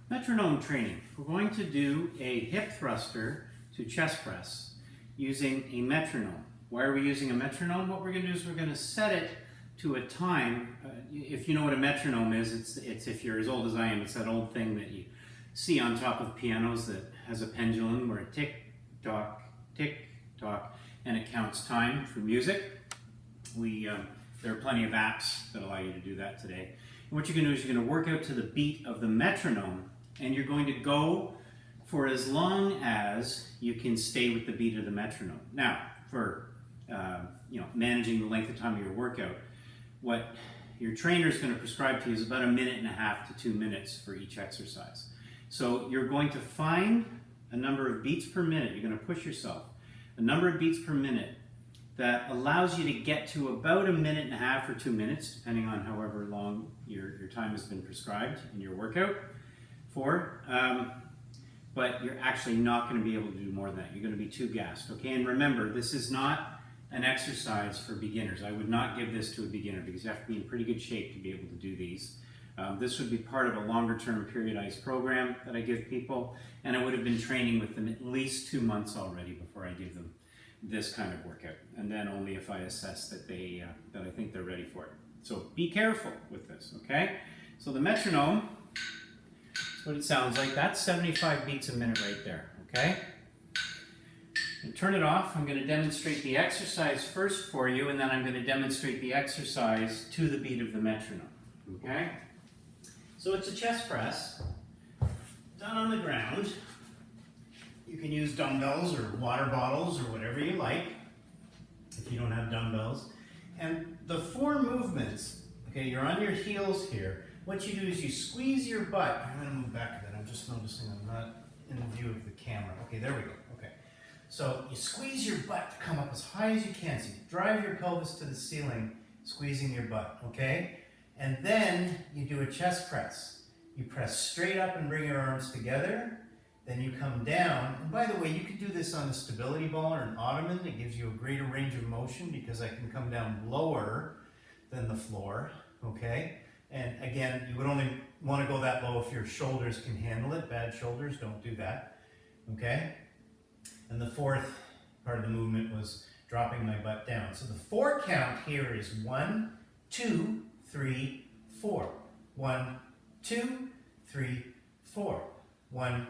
Metronome training. We're going to do a hip thruster to chest press using a metronome. Why are we using a metronome? What we're going to do is we're going to set it to a time. If you know what a metronome is, it's if you're as old as I am, it's that old thing that you see on top of pianos that has a pendulum where it tick, tock, and it counts time for music. There are plenty of apps that allow you to do that today. And what you're going to do is you're going to work out to the beat of the metronome, and you're going to go for as long as you can stay with the beat of the metronome. Now, for managing the length of time of your workout, what your trainer is going to prescribe to you is about 1.5 to 2 minutes for each exercise. So you're going to find a number of beats per minute. You're going to push yourself a number of beats per minute that allows you to get to about 1.5 or 2 minutes, depending on however long your time has been prescribed in your workout for. But you're actually not going to be able to do more than that. You're going to be too gassed, okay? And remember, this is not an exercise for beginners. I would not give this to a beginner because you have to be in pretty good shape to be able to do these. This would be part of a longer-term periodized program that I give people, and I would have been training with them at least 2 months already before I give them this kind of workout, and then only if I assess that that I think they're ready for it. So be careful with this, okay? So the metronome, that's what it sounds like. That's 75 beats a minute right there, okay? And turn it off. I'm going to demonstrate the exercise first for you, and then I'm going to demonstrate the exercise to the beat of the metronome, okay? So it's a chest press done on the ground. You can use dumbbells or water bottles or whatever you like if you don't have dumbbells. And the 4 movements, okay, you're on your heels here. What you do is you squeeze your butt. I'm going to move back a bit. I'm just noticing I'm not in view of the camera. Okay, there we go. Okay. So you squeeze your butt to come up as high as you can. So you drive your pelvis to the ceiling, squeezing your butt, okay? And then you do a chest press. You press straight up and bring your arms together. Then you come down, and by the way, you could do this on a stability ball or an ottoman. It gives you a greater range of motion because I can come down lower than the floor, okay? And again, you would only want to go that low if your shoulders can handle it. Bad shoulders, don't do that, okay? And the 4th part of the movement was dropping my butt down. So the 4 count here is 1, 2, 3, 4. 1, 2, 3, 4. 1,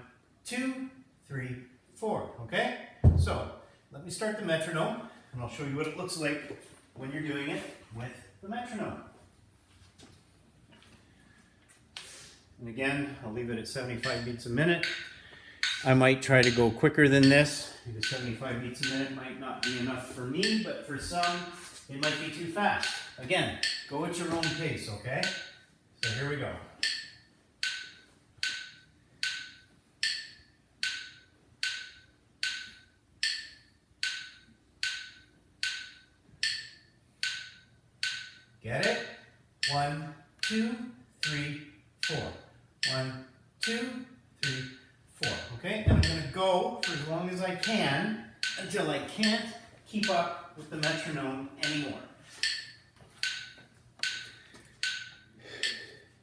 2, 3, 4, okay? So, let me start the metronome, and I'll show you what it looks like when you're doing it with the metronome. And again, I'll leave it at 75 beats a minute. I might try to go quicker than this, because 75 beats a minute might not be enough for me, but for some, it might be too fast. Again, go at your own pace, okay? So here we go. Get it? 1, 2, 3, 4. 1, 2, 3, 4. Okay? And I'm going to go for as long as I can until I can't keep up with the metronome anymore.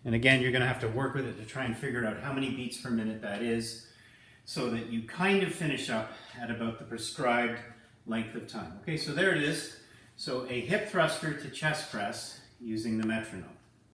And again, you're going to have to work with it to try and figure out how many beats per minute that is so that you kind of finish up at about the prescribed length of time. Okay, so there it is. So a hip thruster to chest press using the metronome.